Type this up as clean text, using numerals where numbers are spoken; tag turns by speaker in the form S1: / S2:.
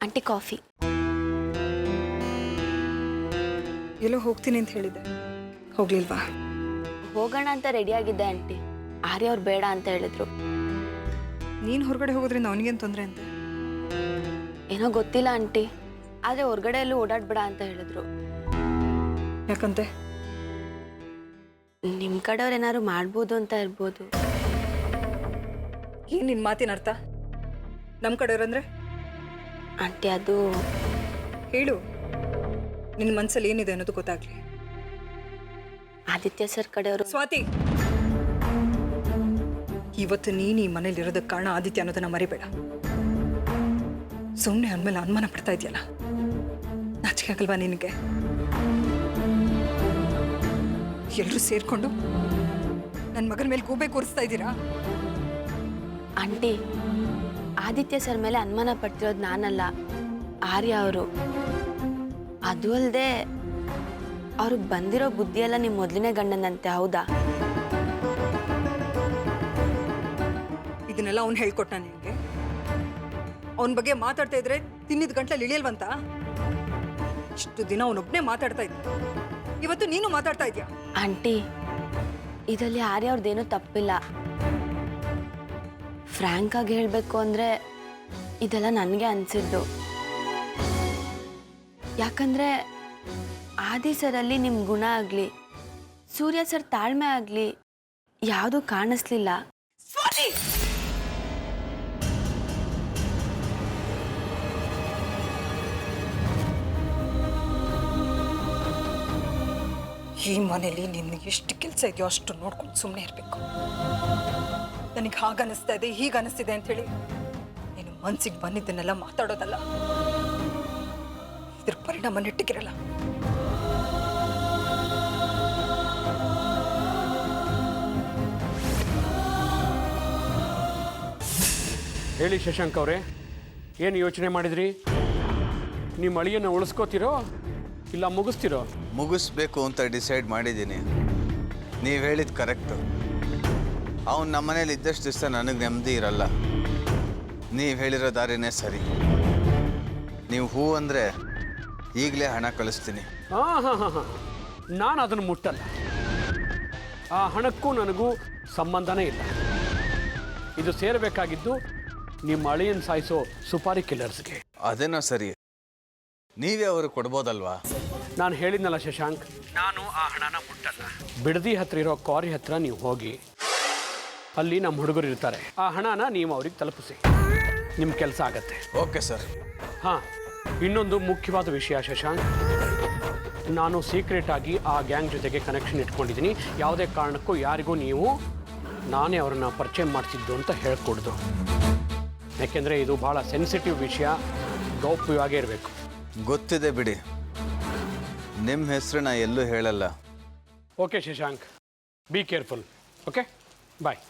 S1: Aunty coffee.
S2: ಎಲ್ಲೋ ಹೋಗ್ತೀನಿ ಅಂತ ಹೇಳಿದ್ದೆ, ಹೋಗ್ಲಿಲ್ವಾ?
S1: ಹೋಗೋಣ ಅಂತ ರೆಡಿ ಆಗಿದ್ದೆ ಆಂಟಿ. ಆರ್ಯ ಅವ್ರು ಬೇಡ ಅಂತ ಹೇಳಿದ್ರು.
S2: ನೀನು ಹೊರಗಡೆ ಹೋಗೋದ್ರಿಂದ ಅವನಿಗೇನು ತೊಂದರೆ ಅಂತೆ?
S1: ಏನೋ ಗೊತ್ತಿಲ್ಲ ಆಂಟಿ, ಆದರೆ ಹೊರಗಡೆ ಎಲ್ಲೂ ಓಡಾಡ್ಬೇಡ ಅಂತ ಹೇಳಿದ್ರು.
S2: ಯಾಕಂತೆ?
S1: ನಿಮ್ಮ ಕಡೆಯವ್ರು ಏನಾದ್ರು ಮಾಡ್ಬೋದು ಅಂತ ಇರ್ಬೋದು.
S2: ಏನು ನಿನ್ನ ಮಾತಿನ ಅರ್ಥ? ನಮ್ಮ ಕಡೆಯವ್ರಂದ್ರೆ?
S1: ಆಂಟಿ ಅದು
S2: ಹೇಳು, ನಿನ್ನ ಮನಸ್ಸಲ್ಲಿ ಏನಿದೆ ಅನ್ನೋದು ಗೊತ್ತಾಗ್ಲಿ.
S1: ಆದಿತ್ಯ ಸರ್ ಕಡೆಯವರು.
S2: ಸ್ವಾತಿ, ಇವತ್ತು ನೀನು ಈ ಮನೇಲಿ ಇರೋದಕ್ಕೆ ಕಾರಣ ಆದಿತ್ಯ ಅನ್ನೋದನ್ನ ಮರಿಬೇಡ. ಸುಮ್ಮನೆ ಅಂದಮೇಲೆ ಅನುಮಾನ ಪಡ್ತಾ ಇದೆಯಲ್ಲ, ನಾಚಿಕೆ ಆಗಲ್ವಾ ನಿನಗೆ? ಎಲ್ಲರೂ ಸೇರ್ಕೊಂಡು ನನ್ನ ಮಗನ ಮೇಲೆ ಗೂಬೆ ಕೂರಿಸ್ತಾ ಇದ್ದೀರಾ?
S1: ಆಂಟಿ, ಆದಿತ್ಯ ಸರ್ ಮೇಲೆ ಅನುಮಾನ ಪಡ್ತಿರೋದು ನಾನಲ್ಲ, ಆರ್ಯ ಅವರು. ಅದು ಅಲ್ಲದೆ ಅವ್ರಿಗೆ ಬಂದಿರೋ ಬುದ್ಧಿಯೆಲ್ಲ ನಿಮ್ಮ ಮೊದಲನೇ ಗಂಡನಂತೆ, ಹೌದಾ?
S2: ಇದನ್ನೆಲ್ಲ ಅವ್ನು ಹೇಳ್ಕೊಟ್ಟ ನಿನಗೆ? ಅವನ ಬಗ್ಗೆ ಮಾತಾಡ್ತಾ ಇದ್ರೆ ತಿನ್ನಿದ ಗಂಟ್ಲಲ್ಲಿ ಇಳಿಯಲ್ವಂತ? ಇಷ್ಟು ದಿನ ಅವನೊಬ್ಬನೇ ಮಾತಾಡ್ತಾ ಇದ್ದ, ಇವತ್ತು ನೀನು ಮಾತಾಡ್ತಾ ಇದೀಯ.
S1: ಆಂಟಿ, ಇದರಲ್ಲಿ ಆರ್ಯ ಅವ್ರದ್ದೇನೂ ತಪ್ಪಿಲ್ಲ. ಫ್ರ್ಯಾಂಕ್ ಆಗಿ ಹೇಳಬೇಕು ಅಂದರೆ ಇದೆಲ್ಲ ನನಗೆ ಅನಿಸಿದ್ದು. ಯಾಕಂದರೆ ಆದಿ ಸರಲ್ಲಿ ನಿಮ್ಮ ಗುಣ ಆಗಲಿ, ಸೂರ್ಯ ಸರ್ ತಾಳ್ಮೆ ಆಗಲಿ ಯಾವುದೂ ಕಾಣಿಸ್ಲಿಲ್ಲ.
S2: ಈ ಮನೇಲಿ ನಿನ್ಗೆ ಎಷ್ಟು ಕೆಲಸ ಇದೆಯೋ ಅಷ್ಟು ನೋಡ್ಕೊಂಡು ಸುಮ್ಮನೆ ಇರಬೇಕು. ನನಗೆ ಹಾಗನ್ನಿಸ್ತಾ ಇದೆ, ಹೀಗನ್ನಿಸ್ತಿದೆ ಅಂಥೇಳಿ ನೀನು ಮನ್ಸಿಗೆ ಬಂದಿದ್ದನ್ನೆಲ್ಲ ಮಾತಾಡೋದಲ್ಲ. ಇದ್ರ ಪರಿಣಾಮ ನೆಟ್ಟಿಗಿರಲ್ಲ.
S3: ಹೇಳಿ ಶಶಾಂಕ್ ಅವರೇ, ಏನು ಯೋಚನೆ ಮಾಡಿದ್ರಿ? ನಿಮ್ಮ ಅಳಿಯನ್ನು ಉಳಿಸ್ಕೋತಿರೋ ಇಲ್ಲ ಮುಗಿಸ್ತಿರೋ?
S4: ಮುಗಿಸ್ಬೇಕು ಅಂತ ಡಿಸೈಡ್ ಮಾಡಿದ್ದೀನಿ. ನೀವು ಹೇಳಿದ್ದು ಕರೆಕ್ಟು. ಅವನು ನಮ್ಮನೇಲಿ ಇದ್ದಷ್ಟು ದಿವಸ ನನಗೆ ನೆಮ್ಮದಿ ಇರಲ್ಲ. ನೀವು ಹೇಳಿರೋ ದಾರಿನೇ ಸರಿ. ನೀವು ಹೂ ಅಂದರೆ ಈಗಲೇ ಹಣ ಕಳಿಸ್ತೀನಿ.
S3: ಹಾಂ, ನಾನು ಅದನ್ನು ಮುಟ್ಟಲ್ಲ. ಆ ಹಣಕ್ಕೂ ನನಗೂ ಸಂಬಂಧನೇ ಇಲ್ಲ. ಇದು ಸೇರಬೇಕಾಗಿದ್ದು ನಿಮ್ಮ ಅಳಿಯನ್ನು ಸಾಯಿಸೋ ಸುಪಾರಿ ಕಿಲ್ಲರ್ಸ್ಗೆ.
S4: ಅದೇನೋ ಸರಿ, ನೀವೇ ಅವರು ಕೊಡ್ಬೋದಲ್ವಾ?
S3: ನಾನು ಹೇಳಿದ್ನಲ್ಲ ಶಶಾಂಕ್, ನಾನು ಆ ಹಣನ ಮುಟ್ಟಲ್ಲ. ಬಿಡದಿ ಹತ್ರ ಇರೋ ಕ್ವಾರಿ ಹತ್ರ ನೀವು ಹೋಗಿ, ಅಲ್ಲಿ ನಮ್ಮ ಹುಡುಗರು ಇರ್ತಾರೆ. ಆ ಹಣನ ನೀವು ಅವ್ರಿಗೆ ತಲುಪಿಸಿ, ನಿಮ್ಮ ಕೆಲಸ ಆಗತ್ತೆ.
S4: Okay sir.
S3: ಹಾಂ, ಇನ್ನೊಂದು ಮುಖ್ಯವಾದ ವಿಷಯ ಶಶಾಂಕ್, ನಾನು ಸೀಕ್ರೆಟ್ ಆಗಿ ಆ ಗ್ಯಾಂಗ್ ಜೊತೆಗೆ ಕನೆಕ್ಷನ್ ಇಟ್ಕೊಂಡಿದ್ದೀನಿ. ಯಾವುದೇ ಕಾರಣಕ್ಕೂ ಯಾರಿಗೂ ನೀವು ನಾನೇ ಅವ್ರನ್ನ ಪರಿಚಯ ಮಾಡಿಸಿದ್ದು ಅಂತ ಹೇಳ್ಕೊಡ್ದು. ಯಾಕೆಂದರೆ ಇದು ಭಾಳ ಸೆನ್ಸಿಟಿವ್ ವಿಷಯ, ಗೌಪ್ಯವಾಗೇ ಇರಬೇಕು.
S4: ಗೊತ್ತಿದೆ ಬಿಡಿ, ನಿಮ್ಮ ಹೆಸರನ್ನ ಎಲ್ಲೂ ಹೇಳಲ್ಲ.
S3: Okay Shashank, be careful. Okay, bye.